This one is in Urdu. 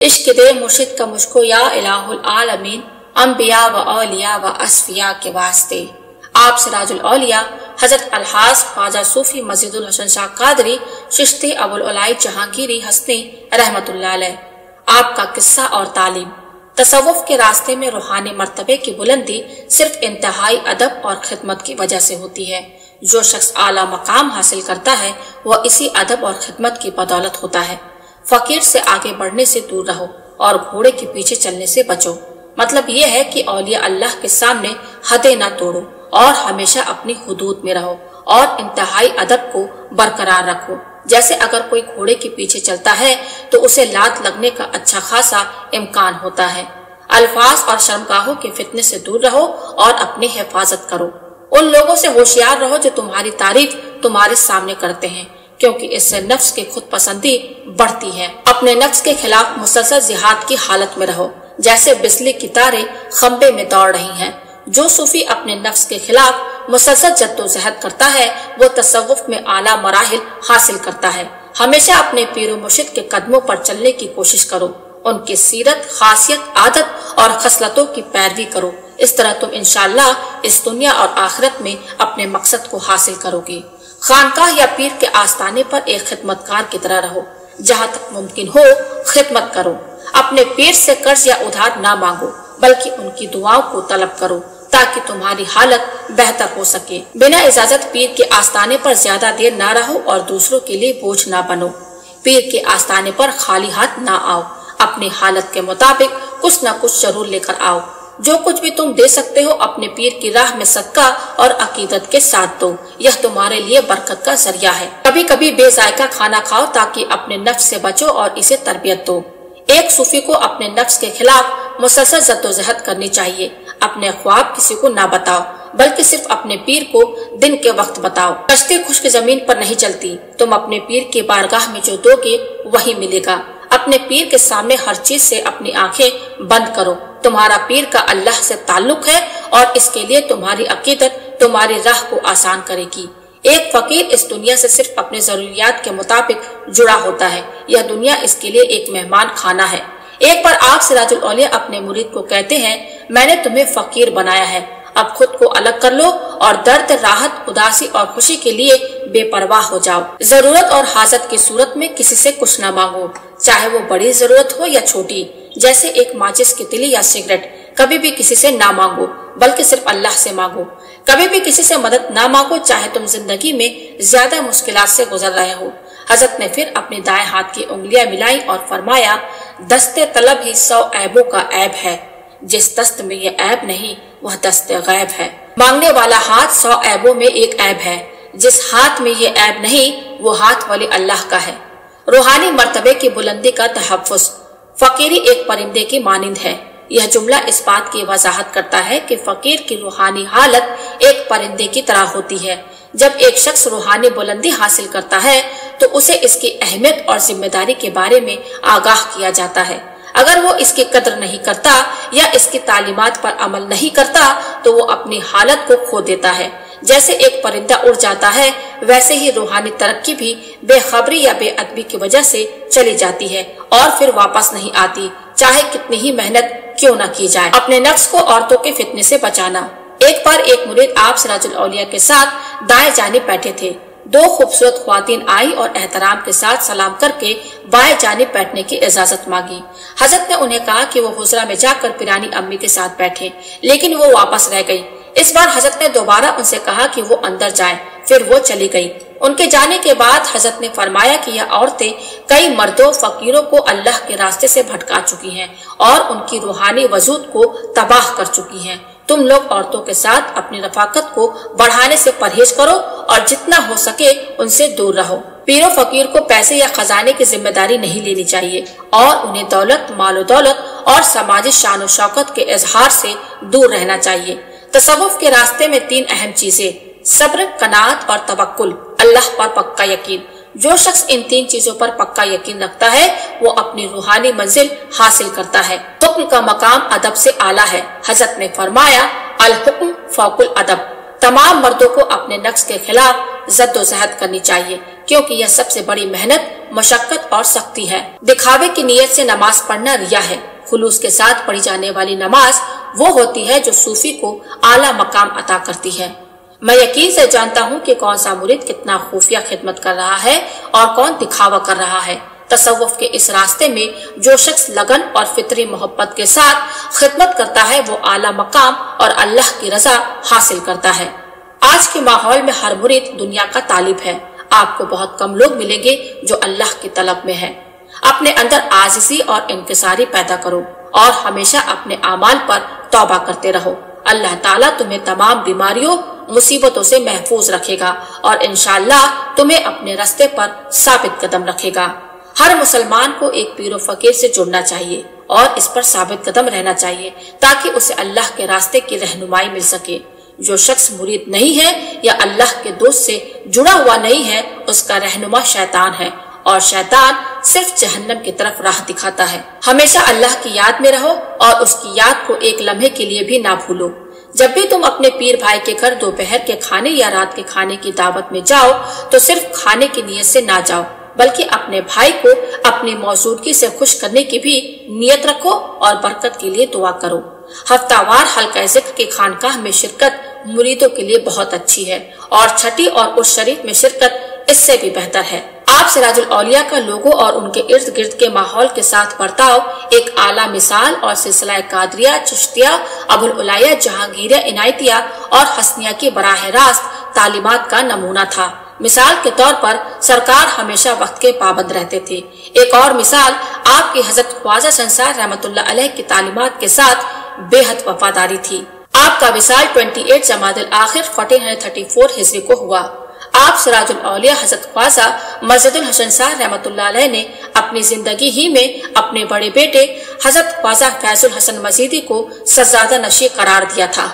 عشق دے مرشد کا مجھ کو یا الہ العالمین، انبیاء و اولیاء و اصفیاء کے واسطے۔ آپ سراج الاولیاء حضرت الحاظ خواجہ صوفی مسجد الحسن شاہ قادری چشتی ابو العلائی جہانگیری ہستی رحمت اللہ علیہ۔ آپ کا قصہ اور تعلیم۔ تصوف کے راستے میں روحانی مرتبے کی بلندی صرف انتہائی ادب اور خدمت کی وجہ سے ہوتی ہے۔ جو شخص اعلیٰ مقام حاصل کرتا ہے وہ اسی ادب اور خدمت کی بدولت ہوتا ہے۔ فقیر سے آگے بڑھنے سے دور رہو اور گھوڑے کے پیچھے چلنے سے بچو۔ مطلب یہ ہے کہ اولیاء اللہ کے سامنے حدیں نہ توڑو اور ہمیشہ اپنی حدود میں رہو اور انتہائی ادب کو برقرار رکھو۔ جیسے اگر کوئی گھوڑے کے پیچھے چلتا ہے تو اسے لات لگنے کا اچھا خاصا امکان ہوتا ہے۔ الفاظ اور شرمگاہوں کے فتنے سے دور رہو اور اپنی حفاظت کرو۔ ان لوگوں سے ہوشیار رہو جو تمہاری تعریف تمہارے سامنے کرتے ہیں، کیونکہ اس سے نفس کی خود پسندی بڑھتی ہے۔ اپنے نفس کے خلاف مسلسل جہاد کی حالت میں رہو، جیسے بجلی کی تاریں کھمبے میں دوڑ رہی ہیں۔ جو صوفی اپنے نفس کے خلاف مسلسل جد و جہد کرتا ہے وہ تصوف میں اعلیٰ مراحل حاصل کرتا ہے۔ ہمیشہ اپنے پیر و مرشد کے قدموں پر چلنے کی کوشش کرو، ان کی سیرت، خاصیت، عادت اور خصلتوں کی پیروی کرو۔ اس طرح تم انشاءاللہ اس دنیا اور آخرت میں اپنے مقصد کو حاصل کرو گی۔ خانقاہ یا پیر کے آستانے پر ایک خدمتگار کی طرح رہو، جہاں تک ممکن ہو خدمت کرو۔ اپنے پیر سے قرض یا ادھار نہ مانگو، بلکہ ان کی دعاؤں کو طلب کرو تاکہ تمہاری حالت بہتر ہو سکے۔ بنا اجازت پیر کے آستانے پر زیادہ دیر نہ رہو اور دوسروں کے لیے بوجھ نہ بنو۔ پیر کے آستانے پر خالی ہاتھ نہ آؤ، اپنی حالت کے مطابق کچھ نہ کچھ ضرور لے کر آؤ۔ جو کچھ بھی تم دے سکتے ہو اپنے پیر کی راہ میں صدقہ اور عقیدت کے ساتھ دو، یہ تمہارے لیے برکت کا ذریعہ ہے۔ کبھی کبھی بے ذائقہ کھانا کھاؤ تاکہ اپنے نفس سے بچو اور اسے تربیت دو۔ ایک صوفی کو اپنے نفس کے خلاف مسلسل جد و جہد کرنی چاہیے۔ اپنے خواب کسی کو نہ بتاؤ، بلکہ صرف اپنے پیر کو دن کے وقت بتاؤ۔ کشتی خشک زمین پر نہیں چلتی، تم اپنے پیر کی بارگاہ میں جو دو گے وہی ملے گا۔ اپنے پیر کے سامنے ہر چیز سے اپنی آنکھیں بند کرو۔ تمہارا پیر کا اللہ سے تعلق ہے اور اس کے لیے تمہاری عقیدت تمہاری راہ کو آسان کرے گی۔ ایک فقیر اس دنیا سے صرف اپنے ضروریات کے مطابق جڑا ہوتا ہے۔ یہ دنیا اس کے لیے ایک مہمان خانہ ہے۔ ایک بار آپ سراج الاولیاء اپنے مرید کو کہتے ہیں، میں نے تمہیں فقیر بنایا ہے، اب خود کو الگ کر لو اور درد، راحت، اداسی اور خوشی کے لیے بے پرواہ ہو جاؤ۔ ضرورت اور حاجت کی صورت میں کسی سے کچھ نہ مانگو، چاہے وہ بڑی ضرورت ہو یا چھوٹی، جیسے ایک ماچس کی تلی یا سگریٹ۔ کبھی بھی کسی سے نہ مانگو، بلکہ صرف اللہ سے مانگو۔ کبھی بھی کسی سے مدد نہ مانگو، چاہے تم زندگی میں زیادہ مشکلات سے گزر رہے ہو۔ حضرت نے پھر اپنے دائیں ہاتھ کی انگلیاں ملائی اور فرمایا، دست طلب ہی 100 عیبوں کا عیب ہے، جس دست میں یہ عیب نہیں وہ دست غیب ہے۔ مانگنے والا ہاتھ 100 عیبوں میں ایک عیب ہے، جس ہاتھ میں یہ عیب نہیں وہ ہاتھ ولی اللہ کا ہے۔ روحانی مرتبے کی بلندی کا تحفظ۔ فقیری ایک پرندے کی مانند ہے۔ یہ جملہ اس بات کی وضاحت کرتا ہے کہ فقیر کی روحانی حالت ایک پرندے کی طرح ہوتی ہے۔ جب ایک شخص روحانی بلندی حاصل کرتا ہے تو اسے اس کی اہمیت اور ذمہ داری کے بارے میں آگاہ کیا جاتا ہے۔ اگر وہ اس کی قدر نہیں کرتا یا اس کی تعلیمات پر عمل نہیں کرتا تو وہ اپنی حالت کو کھو دیتا ہے۔ جیسے ایک پرندہ اڑ جاتا ہے ویسے ہی روحانی ترقی بھی بے خبری یا بے ادبی کی وجہ سے چلی جاتی ہے اور پھر واپس نہیں آتی، چاہے کتنی ہی محنت کیوں نہ کی جائے۔ اپنے نفس کو عورتوں کے فتنے سے بچانا۔ ایک بار ایک مرید آپ سراج الاولیاء کے ساتھ دائیں جانب بیٹھے تھے۔ 2 خوبصورت خواتین آئی اور احترام کے ساتھ سلام کر کے بائیں جانب بیٹھنے کی اجازت مانگی۔ حضرت نے انہیں کہا کہ وہ حجرہ میں جا کر پیرانی امی کے ساتھ بیٹھے، لیکن وہ واپس رہ گئی۔ اس بار حضرت نے دوبارہ ان سے کہا کہ وہ اندر جائیں، پھر وہ چلی گئی۔ ان کے جانے کے بعد حضرت نے فرمایا کہ یہ عورتیں کئی مردوں فقیروں کو اللہ کے راستے سے بھٹکا چکی ہیں اور ان کی روحانی وجود کو تباہ کر چکی ہیں۔ تم لوگ عورتوں کے ساتھ اپنی رفاقت کو بڑھانے سے پرہیز کرو اور جتنا ہو سکے ان سے دور رہو۔ پیر و فقیر کو پیسے یا خزانے کی ذمہ داری نہیں لینی چاہیے اور انہیں دولت، مال و دولت اور سماجی شان و شوکت کے اظہار سے دور رہنا چاہیے۔ تصوف کے راستے میں 3 اہم چیزیں: صبر، قناعت اور توکل، اللہ پر پکا یقین۔ جو شخص ان 3 چیزوں پر پکا یقین رکھتا ہے وہ اپنی روحانی منزل حاصل کرتا ہے۔ حکم کا مقام ادب سے اعلیٰ ہے۔ حضرت نے فرمایا، الحکم فوق الادب۔ تمام مردوں کو اپنے نفس کے خلاف جد و جہد کرنی چاہیے، کیونکہ یہ سب سے بڑی محنت، مشقت اور سختی ہے۔ دکھاوے کی نیت سے نماز پڑھنا ریا ہے۔ خلوص کے ساتھ پڑھی جانے والی نماز وہ ہوتی ہے جو صوفی کو اعلیٰ مقام عطا کرتی ہے۔ میں یقین سے جانتا ہوں کہ کون سا مرید کتنا خفیہ خدمت کر رہا ہے اور کون دکھاوا کر رہا ہے۔ تصوف کے اس راستے میں جو شخص لگن اور فطری محبت کے ساتھ خدمت کرتا ہے وہ اعلیٰ مقام اور اللہ کی رضا حاصل کرتا ہے۔ آج کے ماحول میں ہر مرید دنیا کا طالب ہے۔ آپ کو بہت کم لوگ ملیں گے جو اللہ کی طلب میں ہے۔ اپنے اندر عاجزی اور انکساری پیدا کرو اور ہمیشہ اپنے اعمال پر توبہ کرتے رہو۔ اللہ تعالیٰ تمہیں تمام بیماریوں، مصیبتوں سے محفوظ رکھے گا اور انشاءاللہ تمہیں اپنے راستے پر ثابت قدم رکھے گا۔ ہر مسلمان کو ایک پیر و فقیر سے جڑنا چاہیے اور اس پر ثابت قدم رہنا چاہیے تاکہ اسے اللہ کے راستے کی رہنمائی مل سکے۔ جو شخص مرید نہیں ہے یا اللہ کے دوست سے جڑا ہوا نہیں ہے، اس کا رہنما شیطان ہے اور شیطان صرف جہنم کی طرف راہ دکھاتا ہے۔ ہمیشہ اللہ کی یاد میں رہو اور اس کی یاد کو ایک لمحے کے لیے بھی نہ بھولو۔ جب بھی تم اپنے پیر بھائی کے گھر دوپہر کے کھانے یا رات کے کھانے کی دعوت میں جاؤ تو صرف کھانے کی نیت سے نہ جاؤ، بلکہ اپنے بھائی کو اپنی موجودگی سے خوش کرنے کی بھی نیت رکھو اور برکت کے لیے دعا کرو۔ ہفتہ وار حلقہ ذکر کی خانقاہ میں شرکت مریدوں کے لیے بہت اچھی ہے اور چھٹی اور اس شریف میں شرکت اس سے بھی بہتر ہے۔ آپ سراج الاولیاء کا لوگوں اور ان کے ارد گرد کے ماحول کے ساتھ برتاؤ ایک اعلیٰ مثال اور سلسلہ قادریہ، چشتیہ، ابوالعالیہ، جہانگیریہ، عنایتیہ اور حسنیہ کی براہ راست تعلیمات کا نمونہ تھا۔ مثال کے طور پر سرکار ہمیشہ وقت کے پابند رہتے تھے۔ ایک اور مثال آپ کی حضرت خواجہ سنسار رحمۃ اللہ علیہ کی تعلیمات کے ساتھ بے حد وفاداری تھی۔ آپ کا وصال 28 جمادی الاخر 1434 ہجری کو ہوا۔ آپ سراج الاولیاء حضرت خواجہ مسجد الحسن صاحب رحمۃ اللہ علیہ نے اپنی زندگی ہی میں اپنے بڑے بیٹے حضرت خواجہ فیض الحسن مزیدی کو سزادہ نشی قرار دیا تھا۔